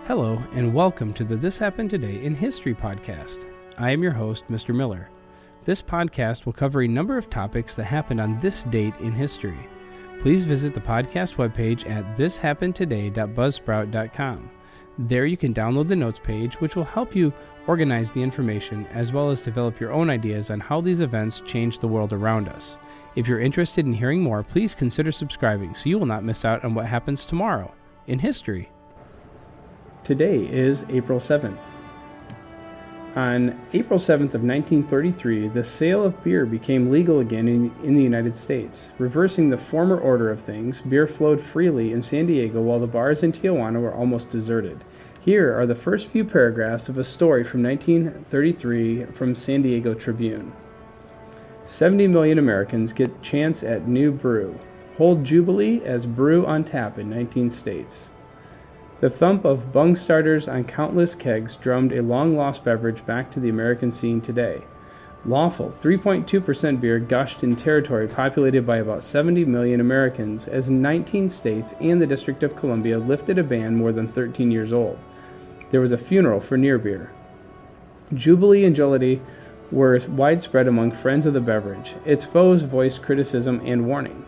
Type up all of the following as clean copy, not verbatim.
Hello, and welcome to the This Happened Today in History podcast. I am your host, Mr. Miller. This podcast will cover a number of topics that happened on this date in history. Please visit the podcast webpage at thishappenedtoday.buzzsprout.com. There you can download the notes page, which will help you organize the information as well as develop your own ideas on how these events change the world around us. If you're interested in hearing more, please consider subscribing so you will not miss out on what happens tomorrow in history. Today is April 7th. On April 7th of 1933, the sale of beer became legal again in the United States. Reversing the former order of things, beer flowed freely in San Diego while the bars in Tijuana were almost deserted. Here are the first few paragraphs of a story from 1933 from San Diego Tribune. 70 million Americans get chance at new brew. Hold Jubilee as brew on tap in 19 states. The thump of bung starters on countless kegs drummed a long-lost beverage back to the American scene today. Lawful 3.2% beer gushed in territory populated by about 70 million Americans as 19 states and the District of Columbia lifted a ban more than 13 years old. There was a funeral for near beer. Jubilee and jollity were widespread among friends of the beverage. Its foes voiced criticism and warning.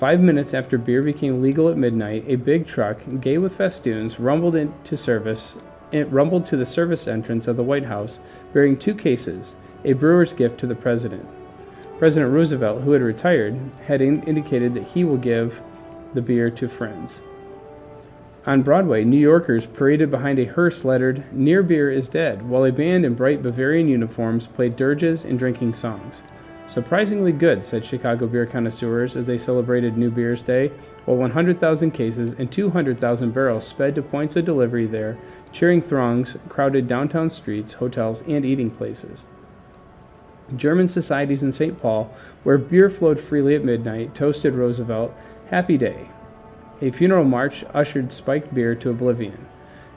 5 minutes after beer became legal at midnight, a big truck, gay with festoons, rumbled to the service entrance of the White House, bearing two cases, a brewer's gift to the president. President Roosevelt, who had retired, had indicated that he will give the beer to friends. On Broadway, New Yorkers paraded behind a hearse lettered, "Near Beer is Dead," while a band in bright Bavarian uniforms played dirges and drinking songs. "Surprisingly good," said Chicago beer connoisseurs as they celebrated New Beer's Day, while 100,000 cases and 200,000 barrels sped to points of delivery there, cheering throngs crowded downtown streets, hotels, and eating places. German societies in St. Paul, where beer flowed freely at midnight, toasted Roosevelt, "Happy Day." A funeral march ushered spiked beer to oblivion.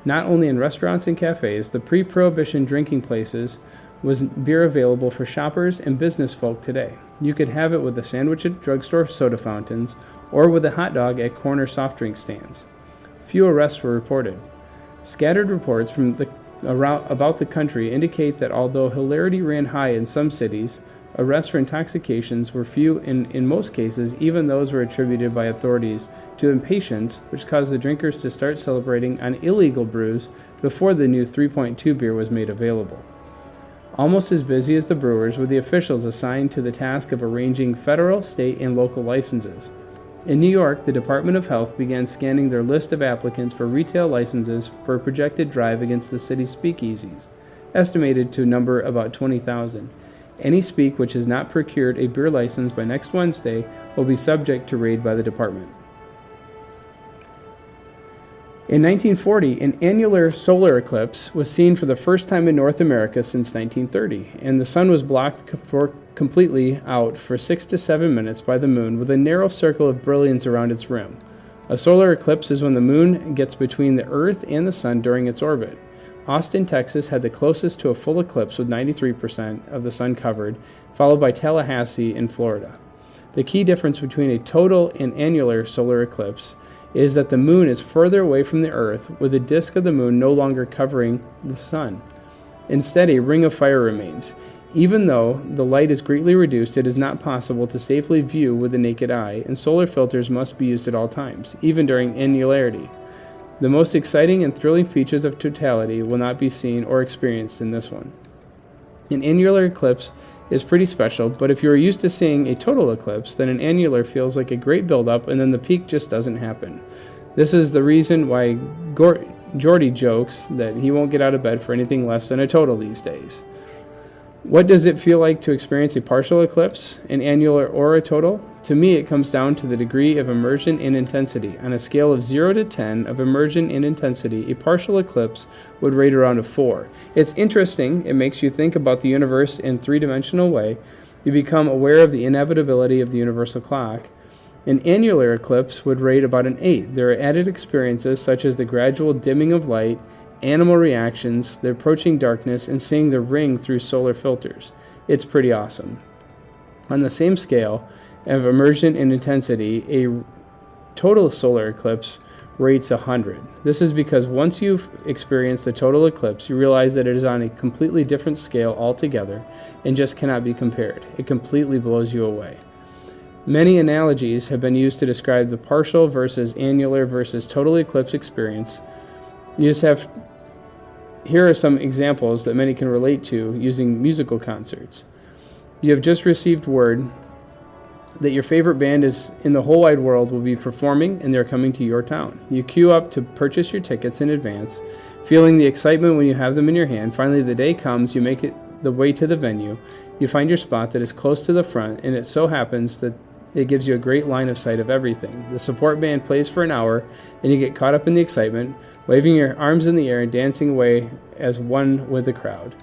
Not only in restaurants and cafes, the pre-prohibition drinking places was beer available for shoppers and business folk today. You could have it with a sandwich at drugstore soda fountains or with a hot dog at corner soft drink stands. Few arrests were reported. Scattered reports from about the country indicate that although hilarity ran high in some cities, arrests for intoxications were few and in most cases even those were attributed by authorities to impatience, which caused the drinkers to start celebrating on illegal brews before the new 3.2 beer was made available. Almost as busy as the brewers were the officials assigned to the task of arranging federal, state, and local licenses. In New York, the Department of Health began scanning their list of applicants for retail licenses for a projected drive against the city's speakeasies, estimated to number about 20,000. Any speak which has not procured a beer license by next Wednesday will be subject to raid by the department. In 1940, an annular solar eclipse was seen for the first time in North America since 1930, and the sun was blocked completely out for 6 to 7 minutes by the moon with a narrow circle of brilliance around its rim. A solar eclipse is when the moon gets between the Earth and the sun during its orbit. Austin, Texas had the closest to a full eclipse with 93% of the sun covered, followed by Tallahassee in Florida. The key difference between a total and annular solar eclipse is that the moon is further away from the Earth, with the disk of the moon no longer covering the sun. Instead, a ring of fire remains. Even though the light is greatly reduced, it is not possible to safely view with the naked eye, and solar filters must be used at all times, even during annularity. The most exciting and thrilling features of totality will not be seen or experienced in this one. An annular eclipse is pretty special, but if you are used to seeing a total eclipse, then an annular feels like a great build-up and then the peak just doesn't happen. This is the reason why Jordy jokes that he won't get out of bed for anything less than a total these days. What does it feel like to experience a partial eclipse, an annular or a total? To me, it comes down to the degree of immersion and intensity. On a scale of 0 to 10 of immersion and intensity, a partial eclipse would rate around a 4. It's interesting. It makes you think about the universe in a three-dimensional way. You become aware of the inevitability of the universal clock. An annular eclipse would rate about an 8. There are added experiences such as the gradual dimming of light, animal reactions, the approaching darkness, and seeing the ring through solar filters. It's pretty awesome. On the same scale of immersion and intensity, a total solar eclipse rates 100. This is because once you've experienced a total eclipse, you realize that it is on a completely different scale altogether and just cannot be compared. It completely blows you away. Many analogies have been used to describe the partial versus annular versus total eclipse experience. Here are some examples that many can relate to using musical concerts. You have just received word that your favorite band is in the whole wide world will be performing and they're coming to your town. You queue up to purchase your tickets in advance, feeling the excitement when you have them in your hand. Finally, the day comes, you make it the way to the venue. You find your spot that is close to the front, and it so happens that it gives you a great line of sight of everything. The support band plays for an hour, and you get caught up in the excitement, waving your arms in the air and dancing away as one with the crowd.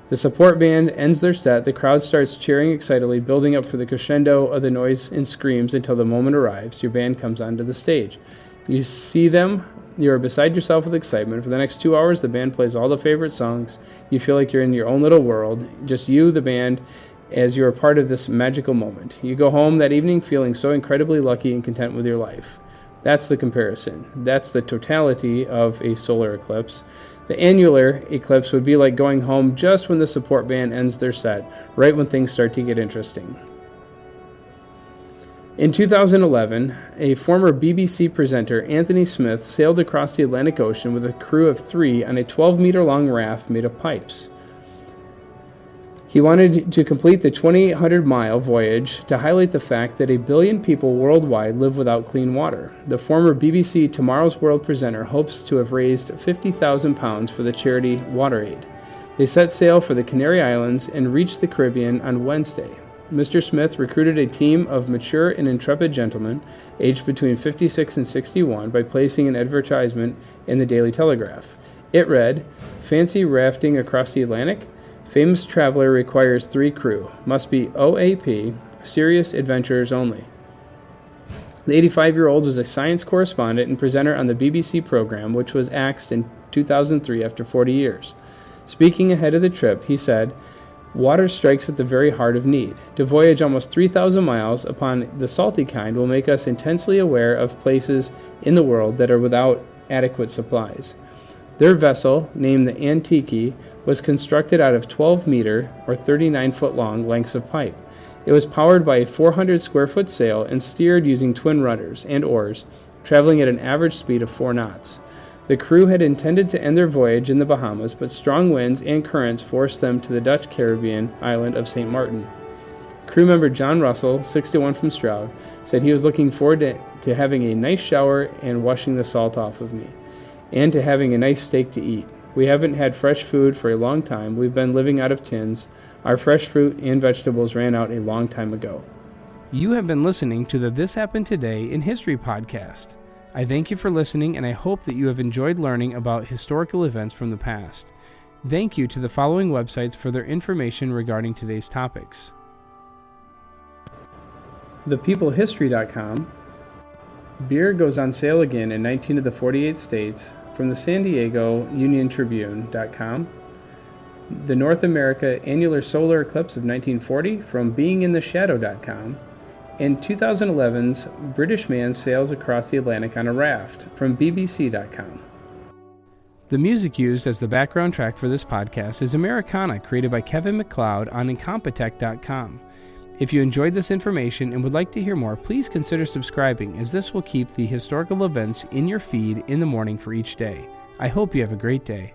The support band ends their set, the crowd starts cheering excitedly, building up for the crescendo of the noise and screams until the moment arrives. Your band comes onto the stage. You see them, you are beside yourself with excitement. For the next 2 hours, the band plays all the favorite songs. You feel like you're in your own little world, just you, the band, as you are part of this magical moment. You go home that evening feeling so incredibly lucky and content with your life. That's the comparison. That's the totality of a solar eclipse. The annular eclipse would be like going home just when the support band ends their set, right when things start to get interesting. In 2011, a former BBC presenter, Anthony Smith, sailed across the Atlantic Ocean with a crew of 3 on a 12-meter-long raft made of pipes. He wanted to complete the 2,800-mile voyage to highlight the fact that 1 billion people worldwide live without clean water. The former BBC Tomorrow's World presenter hopes to have raised £50,000 for the charity WaterAid. They set sail for the Canary Islands and reached the Caribbean on Wednesday. Mr. Smith recruited a team of mature and intrepid gentlemen, aged between 56 and 61, by placing an advertisement in the Daily Telegraph. It read, "Fancy rafting across the Atlantic? Famous traveler requires 3 crew. Must be OAP, serious adventurers only." The 85-year-old was a science correspondent and presenter on the BBC program, which was axed in 2003 after 40 years. Speaking ahead of the trip, he said, "Water strikes at the very heart of need. To voyage almost 3,000 miles upon the salty kind will make us intensely aware of places in the world that are without adequate supplies." Their vessel, named the Antiqui, was constructed out of 12-meter or 39-foot-long lengths of pipe. It was powered by a 400-square-foot sail and steered using twin rudders and oars, traveling at an average speed of 4 knots. The crew had intended to end their voyage in the Bahamas, but strong winds and currents forced them to the Dutch Caribbean island of St. Martin. Crew member John Russell, 61 from Stroud, said he was looking forward to having a nice shower and washing the salt off of me, and to having a nice steak to eat. We haven't had fresh food for a long time. We've been living out of tins. Our fresh fruit and vegetables ran out a long time ago. You have been listening to the This Happened Today in History podcast. I thank you for listening, and I hope that you have enjoyed learning about historical events from the past. Thank you to the following websites for their information regarding today's topics: ThePeopleHistory.com. Beer goes on sale again in 19 of the 48 states, from the San Diego Union Tribune.com. The North America Annular Solar Eclipse of 1940 from BeingInTheShadow.com. And 2011's British man sails across the Atlantic on a raft from BBC.com. The music used as the background track for this podcast is Americana, created by Kevin MacLeod on Incompetech.com. If you enjoyed this information and would like to hear more, please consider subscribing, as this will keep the historical events in your feed in the morning for each day. I hope you have a great day.